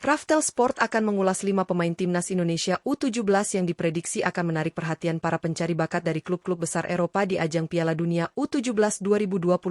Raftel Sport akan mengulas 5 pemain timnas Indonesia U17 yang diprediksi akan menarik perhatian para pencari bakat dari klub-klub besar Eropa di ajang Piala Dunia U17 2025.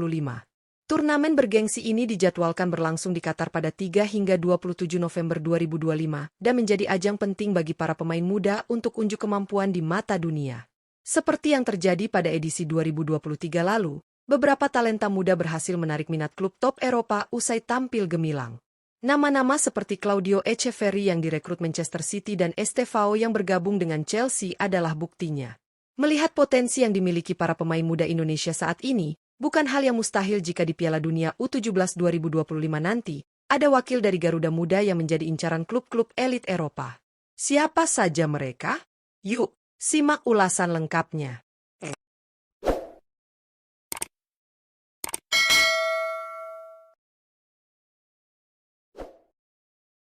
Turnamen bergengsi ini dijadwalkan berlangsung di Qatar pada 3 hingga 27 November 2025 dan menjadi ajang penting bagi para pemain muda untuk unjuk kemampuan di mata dunia. Seperti yang terjadi pada edisi 2023 lalu, beberapa talenta muda berhasil menarik minat klub top Eropa usai tampil gemilang. Nama-nama seperti Claudio Echeverri yang direkrut Manchester City dan Estevao yang bergabung dengan Chelsea adalah buktinya. Melihat potensi yang dimiliki para pemain muda Indonesia saat ini, bukan hal yang mustahil jika di Piala Dunia U17 2025 nanti, ada wakil dari Garuda Muda yang menjadi incaran klub-klub elit Eropa. Siapa saja mereka? Yuk, simak ulasan lengkapnya.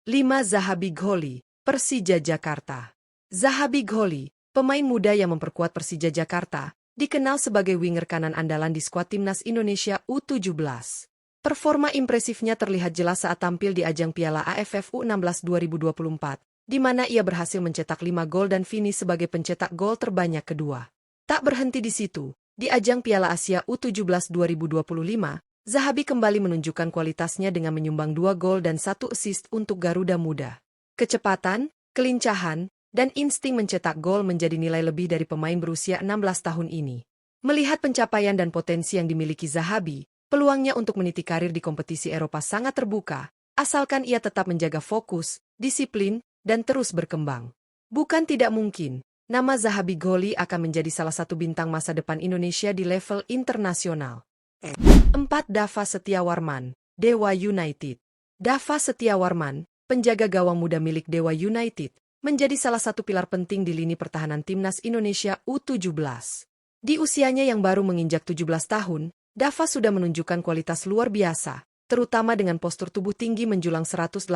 5. Zahabi Gholi, Persija Jakarta. Zahabi Gholi, pemain muda yang memperkuat Persija Jakarta, dikenal sebagai winger kanan andalan di skuad timnas Indonesia U17. Performa impresifnya terlihat jelas saat tampil di ajang Piala AFF U16 2024, di mana ia berhasil mencetak 5 gol dan finish sebagai pencetak gol terbanyak kedua. Tak berhenti di situ, di ajang Piala Asia U17 2025, Zahabi kembali menunjukkan kualitasnya dengan menyumbang 2 gol dan 1 assist untuk Garuda Muda. Kecepatan, kelincahan, dan insting mencetak gol menjadi nilai lebih dari pemain berusia 16 tahun ini. Melihat pencapaian dan potensi yang dimiliki Zahabi, peluangnya untuk meniti karir di kompetisi Eropa sangat terbuka, asalkan ia tetap menjaga fokus, disiplin, dan terus berkembang. Bukan tidak mungkin, nama Zahabi Gholi akan menjadi salah satu bintang masa depan Indonesia di level internasional. 4. Dava Setiawarman, Dewa United. Dava Setiawarman, penjaga gawang muda milik Dewa United, menjadi salah satu pilar penting di lini pertahanan timnas Indonesia U17. Di usianya yang baru menginjak 17 tahun, Dava sudah menunjukkan kualitas luar biasa, terutama dengan postur tubuh tinggi menjulang 183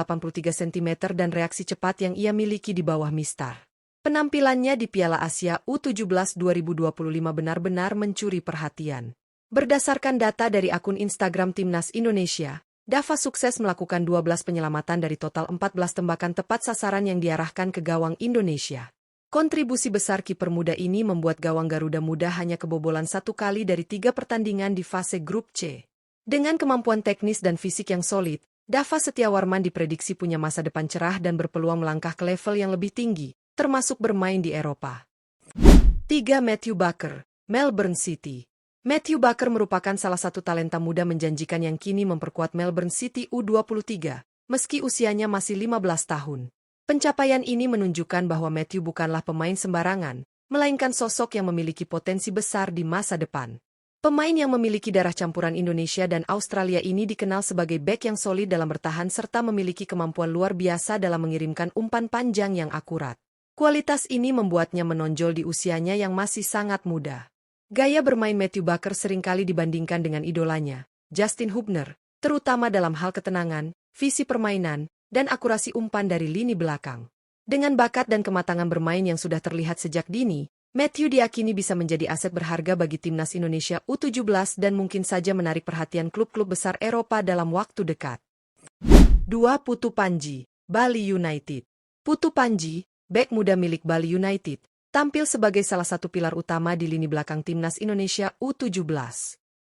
cm dan reaksi cepat yang ia miliki di bawah mistar. Penampilannya di Piala Asia U17 2025 benar-benar mencuri perhatian. Berdasarkan data dari akun Instagram Timnas Indonesia, Dava sukses melakukan 12 penyelamatan dari total 14 tembakan tepat sasaran yang diarahkan ke gawang Indonesia. Kontribusi besar kiper muda ini membuat gawang Garuda Muda hanya kebobolan 1 kali dari 3 pertandingan di fase grup C. Dengan kemampuan teknis dan fisik yang solid, Dava Setiawarman diprediksi punya masa depan cerah dan berpeluang melangkah ke level yang lebih tinggi, termasuk bermain di Eropa. 3. Matthew Baker, Melbourne City. Matthew Baker merupakan salah satu talenta muda menjanjikan yang kini memperkuat Melbourne City U23, meski usianya masih 15 tahun. Pencapaian ini menunjukkan bahwa Matthew bukanlah pemain sembarangan, melainkan sosok yang memiliki potensi besar di masa depan. Pemain yang memiliki darah campuran Indonesia dan Australia ini dikenal sebagai bek yang solid dalam bertahan serta memiliki kemampuan luar biasa dalam mengirimkan umpan panjang yang akurat. Kualitas ini membuatnya menonjol di usianya yang masih sangat muda. Gaya bermain Matthew Baker seringkali dibandingkan dengan idolanya, Justin Hubner, terutama dalam hal ketenangan, visi permainan, dan akurasi umpan dari lini belakang. Dengan bakat dan kematangan bermain yang sudah terlihat sejak dini, Matthew diyakini bisa menjadi aset berharga bagi timnas Indonesia U17 dan mungkin saja menarik perhatian klub-klub besar Eropa dalam waktu dekat. 2. Putu Panji, Bali United. Putu Panji, bek muda milik Bali United, tampil sebagai salah satu pilar utama di lini belakang timnas Indonesia U17.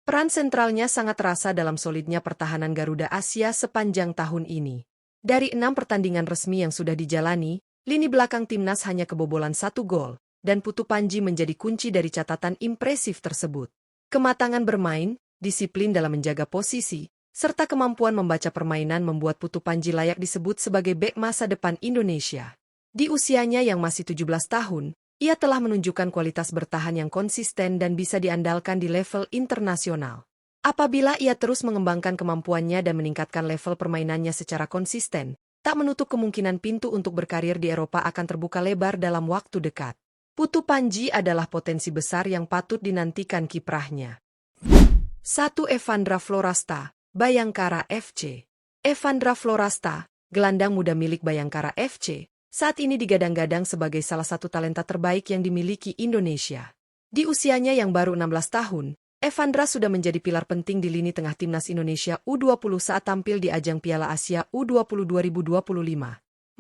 Peran sentralnya sangat terasa dalam solidnya pertahanan Garuda Asia sepanjang tahun ini. Dari 6 pertandingan resmi yang sudah dijalani, lini belakang timnas hanya kebobolan 1 gol, dan Putu Panji menjadi kunci dari catatan impresif tersebut. Kematangan bermain, disiplin dalam menjaga posisi, serta kemampuan membaca permainan membuat Putu Panji layak disebut sebagai bek masa depan Indonesia. Di usianya yang masih 17 tahun, ia telah menunjukkan kualitas bertahan yang konsisten dan bisa diandalkan di level internasional. Apabila ia terus mengembangkan kemampuannya dan meningkatkan level permainannya secara konsisten, tak menutup kemungkinan pintu untuk berkarir di Eropa akan terbuka lebar dalam waktu dekat. Putu Panji adalah potensi besar yang patut dinantikan kiprahnya. 1. Evandra Florasta, Bayangkara FC. Evandra Florasta, gelandang muda milik Bayangkara FC, saat ini digadang-gadang sebagai salah satu talenta terbaik yang dimiliki Indonesia. Di usianya yang baru 16 tahun, Evandra sudah menjadi pilar penting di lini tengah timnas Indonesia U20 saat tampil di ajang Piala Asia U20 2025.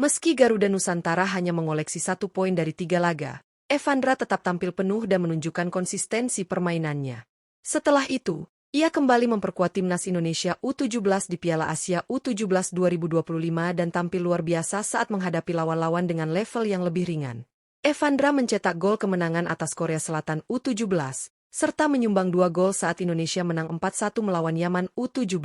Meski Garuda Nusantara hanya mengoleksi 1 poin dari 3 laga, Evandra tetap tampil penuh dan menunjukkan konsistensi permainannya. Setelah itu, ia kembali memperkuat timnas Indonesia U17 di Piala Asia U17 2025 dan tampil luar biasa saat menghadapi lawan-lawan dengan level yang lebih ringan. Evandra mencetak gol kemenangan atas Korea Selatan U17, serta menyumbang 2 gol saat Indonesia menang 4-1 melawan Yaman U17.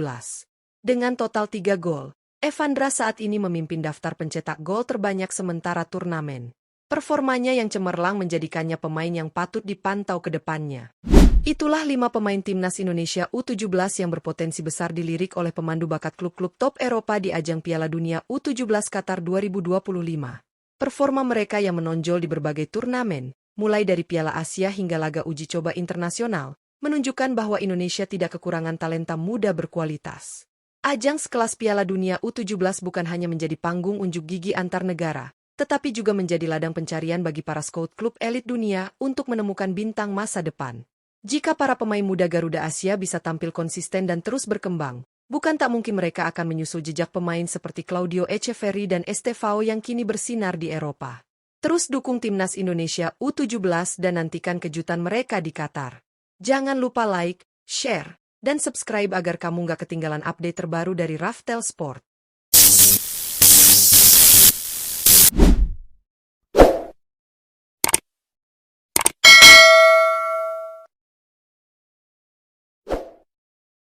Dengan total 3 gol, Evandra saat ini memimpin daftar pencetak gol terbanyak sementara turnamen. Performanya yang cemerlang menjadikannya pemain yang patut dipantau ke depannya. Itulah 5 pemain timnas Indonesia U17 yang berpotensi besar dilirik oleh pemandu bakat klub-klub top Eropa di ajang Piala Dunia U17 Qatar 2025. Performa mereka yang menonjol di berbagai turnamen, mulai dari Piala Asia hingga laga uji coba internasional, menunjukkan bahwa Indonesia tidak kekurangan talenta muda berkualitas. Ajang sekelas Piala Dunia U17 bukan hanya menjadi panggung unjuk gigi antar negara, tetapi juga menjadi ladang pencarian bagi para scout klub elit dunia untuk menemukan bintang masa depan. Jika para pemain muda Garuda Asia bisa tampil konsisten dan terus berkembang, bukan tak mungkin mereka akan menyusul jejak pemain seperti Claudio Echeverri dan Estevao yang kini bersinar di Eropa. Terus dukung timnas Indonesia U17 dan nantikan kejutan mereka di Qatar. Jangan lupa like, share, dan subscribe agar kamu gak ketinggalan update terbaru dari Raftel Sport.